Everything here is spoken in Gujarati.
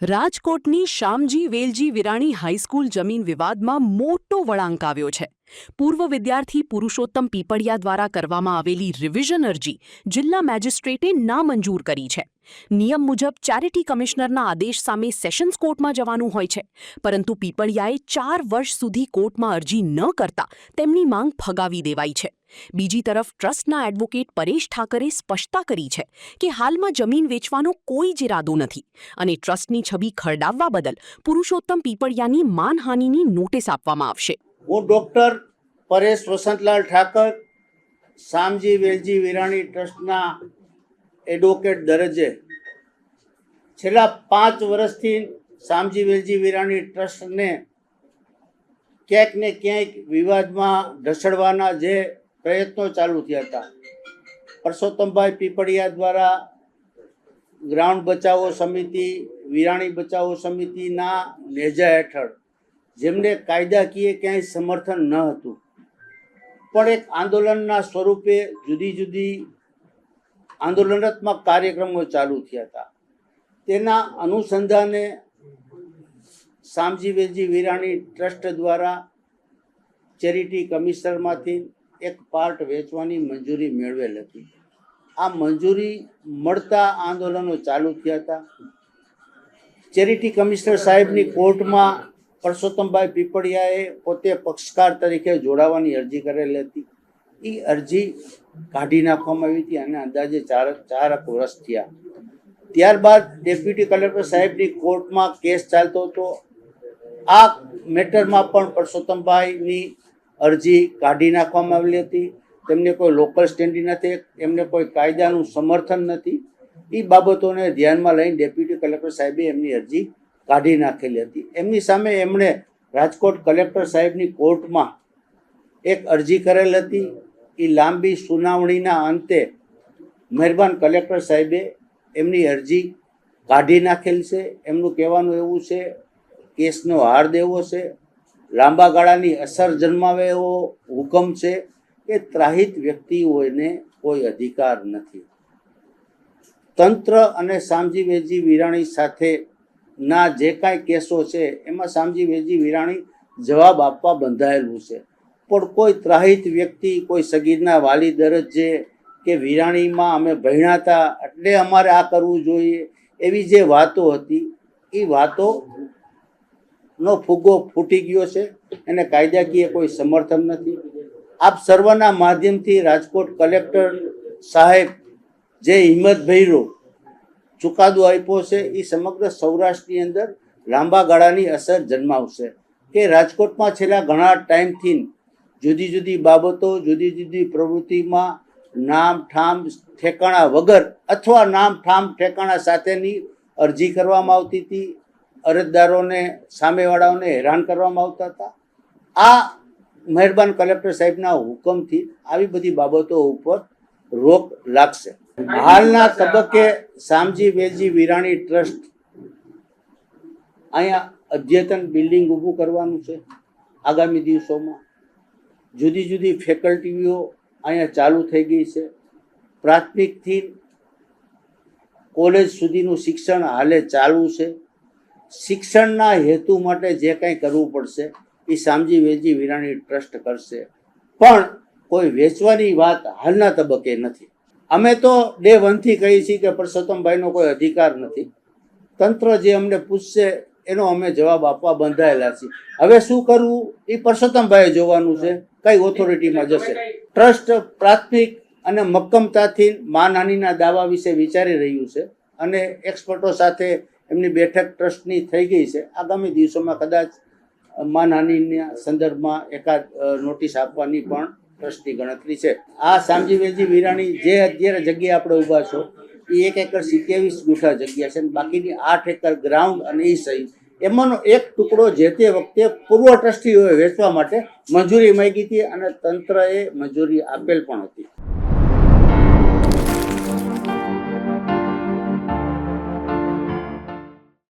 રાજકોટની શામજી વેલજી વિરાણી હાઈસ્કૂલ જમીન વિવાદમાં મોટો વળાંક આવ્યો છે. પૂર્વ વિદ્યાર્થી પુરુષોત્તમ પીપળિયા દ્વારા કરવામાં આવેલી રિવિઝન અરજી જિલ્લા મેજિસ્ટ્રેટે નામંજૂર કરી છે. નિયમ મુજબ ચેરિટી કમિશનરના આદેશ સામે સેશન્સ કોર્ટમાં જવાનું હોય છે, પરંતુ પીપળિયાએ 4 વર્ષ સુધી કોર્ટમાં અરજી ન કરતા તેમની માંગ ફગાવી દેવાઈ છે. બીજી તરફ ટ્રસ્ટના એડવોકેટ પરેશ ઠાકરે સ્પષ્ટતા કરી છે કે હાલમાં જમીન વેચવાનો કોઈ જ ઇરાદો નથી અને ટ્રસ્ટની છબી ખરડાવવા બદલ પુરુષોત્તમ પીપળિયાની માનહાનિની નોટિસ આપવામાં આવશે. હું ડૉક્ટર પરેશ વસંતલાલ ઠાકર, શામજી વેલજી વિરાણી ટ્રસ્ટના એડવોકેટ દરજ્જે છેલ્લા 5 વર્ષથી શામજી વેલજી વિરાણી ટ્રસ્ટને ક્યાંક ને ક્યાંક વિવાદમાં ઢસડવાના જે પ્રયત્નો ચાલુ થયા હતા. પરસોત્તમભાઈ પીપળિયા દ્વારા ગ્રાઉન્ડ બચાવો સમિતિ, વિરાણી બચાવો સમિતિના નેજા હેઠળ જેમને કાયદાકીય ક્યાંય સમર્થન ન હતું, પણ એક આંદોલનના સ્વરૂપે જુદી જુદી આંદોલનાત્મક કાર્યક્રમો ચાલુ થયા હતા. તેના અનુસંધાને શામજી વેલજી વિરાણી ટ્રસ્ટ દ્વારા ચેરિટી કમિશનરમાંથી એક પાર્ટ વેચવાની મંજૂરી મેળવેલ હતી. આ મંજૂરી મળતા આંદોલનો ચાલુ થયા હતા. ચેરિટી કમિશનર સાહેબની કોર્ટમાં પરસોત્તમભાઈ પીપળિયાએ પોતે પક્ષકાર તરીકે જોડાવાની અરજી કરેલી હતી. એ અરજી કાઢી નાખવામાં આવી હતી અને અંદાજે 4 વર્ષ થયા. ત્યારબાદ ડેપ્યુટી કલેક્ટર સાહેબની કોર્ટમાં કેસ ચાલતો હતો. આ મેટરમાં પણ પરસોત્તમભાઈની અરજી કાઢી નાખવામાં આવેલી હતી. તેમને કોઈ લોકલ સ્ટેન્ડિંગ નથી, એમને કોઈ કાયદાનું સમર્થન નથી. એ બાબતોને ધ્યાનમાં લઈને ડેપ્યુટી કલેક્ટર સાહેબે એમની અરજી કાઢી નાખેલી હતી. એમની સામે એમણે રાજકોટ કલેક્ટર સાહેબની કોર્ટમાં એક અરજી કરેલ હતી. એ લાંબી સુનાવણીના અંતે મહેરબાન કલેક્ટર સાહેબે એમની અરજી કાઢી નાખેલ છે. એમનું કહેવાનું એવું છે, કેસનો હાર દેવો છે, લાંબા ગાળાની અસર જન્માવે એવો હુકમ છે કે ત્રાહિત વ્યક્તિઓને કોઈ અધિકાર નથી. તંત્ર અને શામજી વેલજી વિરાણી સાથેના જે કાંઈ કેસો છે એમાં શામજી વેલજી વિરાણી જવાબ આપવા બંધાયેલું છે, પણ કોઈ ત્રાહિત વ્યક્તિ, કોઈ સગીરના વાલી દરજ્જે કે વિરાણીમાં અમે ભણ્યા હતા એટલે અમારે આ કરવું જોઈએ એવી જે વાતો હતી, એ વાતોનો ફુગ્ગો ફૂટી ગયો છે. એને કાયદાકીય કોઈ સમર્થન નથી. આપ સર્વના માધ્યમથી રાજકોટ કલેક્ટર સાહેબ જે હિંમતભર્યો ચુકાદો આપ્યો છે, એ સમગ્ર સૌરાષ્ટ્રની અંદર લાંબા ગાળાની અસર જન્માવશે કે રાજકોટમાં છેલ્લા ઘણા ટાઈમથી જુદી જુદી બાબતો, જુદી જુદી પ્રવૃત્તિમાં નામ ઠામ ઠેકાણા વગર અથવા નામ ઠામ ઠેકાણા સાથેની અરજી કરવામાં આવતી હતી. અરજદારોને, સામેવાળાઓને હેરાન કરવામાં આવતા હતા. આ મહેરબાન કલેક્ટર સાહેબના હુકમથી આવી બધી બાબતો ઉપર રોક લાગશે. હાલના તબક્કે શામજી વેલજી વિરાણી ટ્રસ્ટ અહીંયા અદ્યતન બિલ્ડિંગ ઊભું કરવાનું છે. આગામી દિવસોમાં જુદી જુદી ફેકલ્ટીઓ અહીંયા ચાલુ થઈ ગઈ છે. પ્રાથમિકથી કોલેજ સુધીનું શિક્ષણ હાલે ચાલુ છે. શિક્ષણના હેતુ માટે જે કંઈ કરવું પડશે એ શામજી વેલજી વિરાણી ટ્રસ્ટ કરશે, પણ કોઈ વેચવાની વાત હાલના તબક્કે નથી. અમે તો ડે 1 થી કહીએ છીએ કે પરસોત્તમભાઈનો કોઈ અધિકાર નથી. તંત્ર જે અમને પૂછશે એનો અમે જવાબ આપવા બંધાયેલા છીએ. હવે શું કરવું એ પરસોત્તમભાઈએ જોવાનું છે, કઈ ઓથોરિટીમાં જશે. ટ્રસ્ટ પ્રાથમિક અને મક્કમતાથી માનહાનિના દાવા વિશે વિચારી રહ્યું છે અને એક્સપર્ટો સાથે એમની બેઠક ટ્રસ્ટની થઈ ગઈ છે. આગામી દિવસોમાં કદાચ માનહાનિના સંદર્ભમાં એકાદ નોટિસ આપવાની પણ ટ્રસ્ટની ગણતરી છે. આ શામજી વેલજી વિરાણી જે અત્યારે જગ્યાએ આપણે ઊભા છો એ 1 એકર 27 ગુઠા જગ્યા છે, બાકીની 8 એકર ગ્રાઉન્ડ અને એ સહિત એમાંનો એક ટુકડો જે તે વખતે પૂર્વ ટ્રસ્ટીઓએ વેચવા માટે મંજૂરી માંગી હતી અને તંત્રએ મંજૂરી આપેલ પણ હતી.